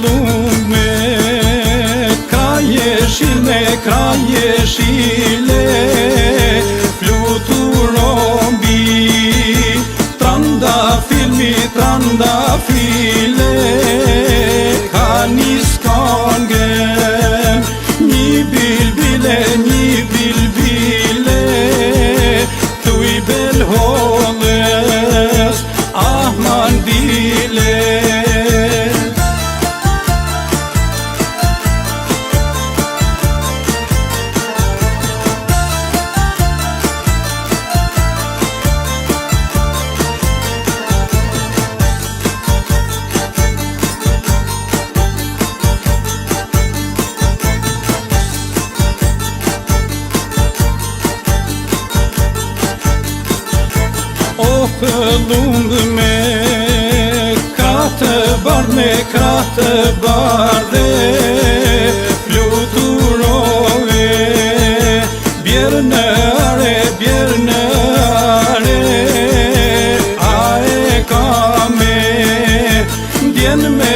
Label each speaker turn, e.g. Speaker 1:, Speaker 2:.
Speaker 1: lume, kraje shile, fluturon mbi trandafile, ka nis këngën, një bilbile, thuj belhodhes, ahman dile. Lungë me kratë bardhe, fluturove, bjerë në are, a e ka me, ndjen me